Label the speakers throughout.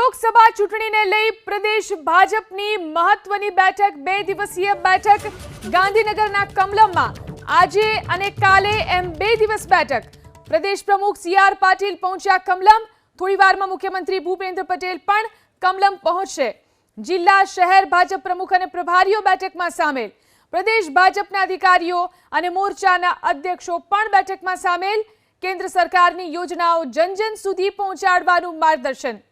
Speaker 1: લોકસભા ચૂંટણીને લઈ પ્રદેશ ભાજપની મહત્વની બેઠક 2 દિવસીય બેઠક ગાંધીનગરના કમલમમાં આજે અને કાલે એમ 2 દિવસ બેઠક પ્રદેશ પ્રમુખ સી.આર. પાટીલ પહોંચ્યા કમલમ। થોડીવારમાં મુખ્યમંત્રી ભૂપેન્દ્ર પટેલ પણ કમલમ પહોંચશે। જિલ્લા શહેર ભાજપ પ્રમુખ અને પ્રભારીઓ બેઠકમાં સામેલ। પ્રદેશ ભાજપના અધિકારીઓ અને મોરચાના અધ્યક્ષો પણ બેઠકમાં સામેલ। કેન્દ્ર સરકારની યોજનાઓ જન જન સુધી પહોંચાડવાનું માર્ગદર્શન।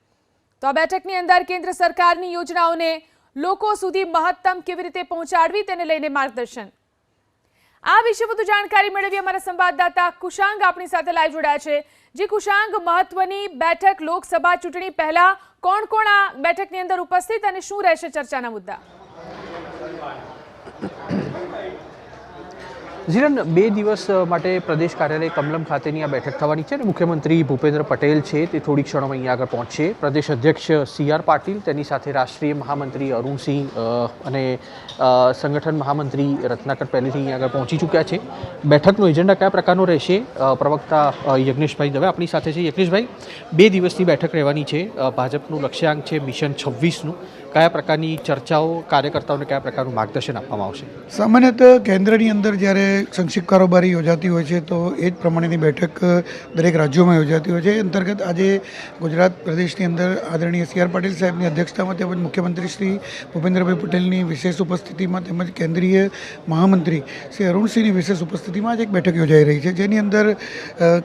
Speaker 1: તો આ બેઠકની અંદર કેન્દ્ર સરકારની યોજનાઓને લોકો સુધી મહત્તમ કેવી રીતે પહોંચાડવી તેને લઈને માર્ગદર્શન। આ વિશે વધુ જાણકારી મેળવી અમારા સંવાદદાતા કુશાંગ આપણી સાથે લાઈવ જોડાયા છે। જે કુશાંગ, મહત્વની બેઠક લોકસભા ચૂંટણી પહેલા કોણ કોણ આ બેઠકની અંદર ઉપસ્થિત અને શું રહેશે ચર્ચાના મુદ્દા?
Speaker 2: જીરન, 2 દિવસ માટે પ્રદેશ કાર્યાલય કમલમ ખાતેની આ બેઠક થવાની છે અને મુખ્યમંત્રી ભૂપેન્દ્ર પટેલ છે તે થોડીક ક્ષણોમાં અહીંયા આગળ પહોંચશે। પ્રદેશ અધ્યક્ષ સી.આર. પાટીલ, તેની સાથે રાષ્ટ્રીય મહામંત્રી અરુણસિંહ અને સંગઠન મહામંત્રી રત્નાકર પહેલેથી અહીંયા આગળ પહોંચી ચૂક્યા છે। બેઠકનો એજન્ડા કયા પ્રકારનો રહેશે, પ્રવક્તા યજ્ઞેશભાઈ દવે આપણી સાથે છે। યજ્ઞેશભાઈ, 2 દિવસની બેઠક રહેવાની છે। ભાજપનું લક્ષ્યાંક છે મિશન 26નું। કયા પ્રકારની ચર્ચાઓ, કાર્યકર્તાઓને કયા પ્રકારનું માર્ગદર્શન આપવામાં આવશે?
Speaker 3: સામાન્યતઃ કેન્દ્રની અંદર જ્યારે સંક્ષિપ્ત કારોબારી યોજાતી હોય છે તો એ જ પ્રમાણેની બેઠક દરેક રાજ્યોમાં યોજાતી હોય છે। એ અંતર્ગત આજે ગુજરાત પ્રદેશની અંદર આદરણીય સી.આર. પાટીલ સાહેબની અધ્યક્ષતામાં તેમજ મુખ્યમંત્રી શ્રી ભૂપેન્દ્રભાઈ પટેલની વિશેષ ઉપસ્થિતિમાં તેમજ કેન્દ્રીય મહામંત્રી શ્રી અરુણસિંહની વિશેષ ઉપસ્થિતિમાં આજે એક બેઠક યોજાઈ રહી છે, જેની અંદર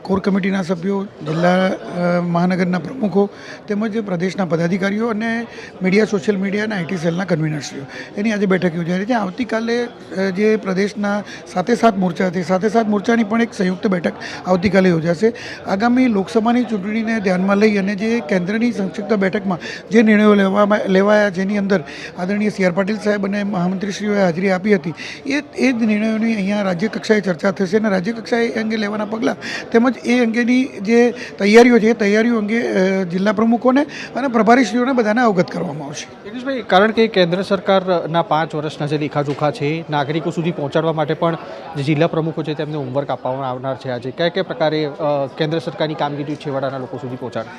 Speaker 3: કોર કમિટીના સભ્યો, જિલ્લા મહાનગરના પ્રમુખો તેમજ પ્રદેશના પદાધિકારીઓ અને મીડિયા, સોશિયલ મીડિયા અને આઈટી સેલના કન્વીનર્સશ્રીઓ એની આજે બેઠક યોજાઈ રહી છે। આવતીકાલે જે પ્રદેશના 7 મોરચા છે, 7 મોરચાની પણ એક સંયુક્ત બેઠક આવતીકાલે યોજાશે। આગામી લોકસભાની ચૂંટણીને ધ્યાનમાં લઈ અને જે કેન્દ્રની સંક્ષિપ્ત બેઠકમાં જે નિર્ણયો લેવાયા, જેની અંદર આદરણીય સી.આર. પાટીલ સાહેબ અને મહામંત્રીશ્રીઓએ હાજરી આપી હતી, એ જ નિર્ણયોની અહીંયા રાજ્ય કક્ષાએ ચર્ચા થશે અને રાજ્ય કક્ષાએ એ અંગે લેવાના પગલાં તેમજ એ અંગેની જે તૈયારીઓ છે એ તૈયારીઓ અંગે જિલ્લા પ્રમુખોને અને પ્રભારીશ્રીઓને બધાને અવગત કરવામાં આવશે।
Speaker 2: યજ્ઞેશભાઈ, કારણ કે કેન્દ્ર સરકારના 5 વર્ષના જે લેખાજોખા છે નાગરિકો સુધી પહોંચાડવા માટે પણ જે જિલ્લા પ્રમુખો છે તેમને હોમવર્ક આપવામાં આવનાર છે। આજે કયા કયા પ્રકારે કેન્દ્ર સરકારની કામગીરી છેવાડાના લોકો સુધી પહોંચાડે?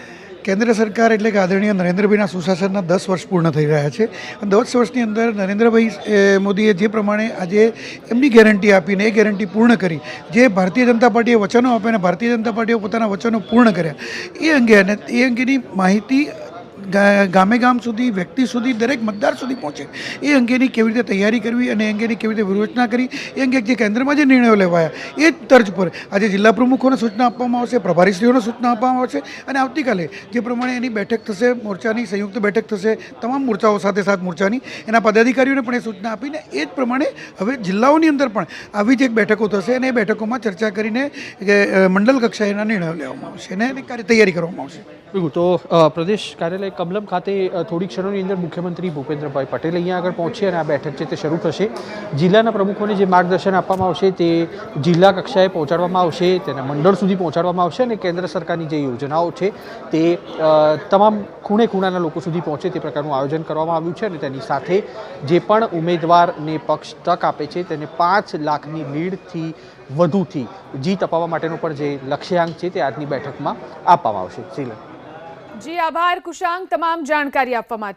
Speaker 3: કેન્દ્ર સરકાર એટલે કે આદરણીય નરેન્દ્રભાઈના સુશાસનના 10 વર્ષ પૂર્ણ થઈ રહ્યા છે। 10 વર્ષની અંદર નરેન્દ્રભાઈ મોદીએ જે પ્રમાણે આજે એમની ગેરંટી આપીને એ ગેરંટી પૂર્ણ કરી, જે ભારતીય જનતા પાર્ટીએ વચનો આપ્યા અને ભારતીય જનતા પાર્ટીએ પોતાના વચનો પૂર્ણ કર્યા, એ અંગે અને એ અંગેની માહિતી ગામે ગામ સુધી, વ્યક્તિ સુધી, દરેક મતદાર સુધી પહોંચે એ અંગેની કેવી રીતે તૈયારી કરવી અને એ અંગેની કેવી રીતે વ્યૂહરચના કરી, એ અંગે જે કેન્દ્રમાં જે નિર્ણયો લેવાયા એ જ તર્જ પર આજે જિલ્લા પ્રમુખોને સૂચના આપવામાં આવશે, પ્રભારીશ્રીઓને સૂચના આપવામાં આવશે અને આવતીકાલે જે પ્રમાણે એની બેઠક થશે, મોરચાની સંયુક્ત બેઠક થશે, તમામ મોરચાઓ સાથે મોરચાની એના પદાધિકારીઓને પણ એ સૂચના આપીને એ જ પ્રમાણે હવે જિલ્લાઓની અંદર પણ આવી જ એક બેઠકો થશે અને એ બેઠકોમાં ચર્ચા કરીને મંડળ કક્ષાએના નિર્ણયો લેવામાં આવશે અને એની તૈયારી કરવામાં આવશે।
Speaker 2: બિલકુલ, તો પ્રદેશ કાર્યાલય કમલમ ખાતે થોડી ક્ષણોની અંદર મુખ્યમંત્રી ભૂપેન્દ્રભાઈ પટેલ અહીંયા આગળ પહોંચશે અને આ બેઠક છે તે શરૂ થશે। જિલ્લાના પ્રમુખોને જે માર્ગદર્શન આપવામાં આવશે તે જિલ્લા કક્ષાએ પહોંચાડવામાં આવશે, તેના મંડળ સુધી પહોંચાડવામાં આવશે અને કેન્દ્ર સરકારની જે યોજનાઓ છે તે તમામ ખૂણે ખૂણાના લોકો સુધી પહોંચે તે પ્રકારનું આયોજન કરવામાં આવ્યું છે અને તેની સાથે જે પણ ઉમેદવારને પક્ષ તક આપે છે તેને 5 લાખની લીડથી વધુથી જીત અપાવવા માટેનો પણ જે લક્ષ્યાંક છે તે આજની બેઠકમાં આપવામાં આવશે।
Speaker 1: જી આભાર કુશાંગ, તમામ જાણકારી આપવા માટે।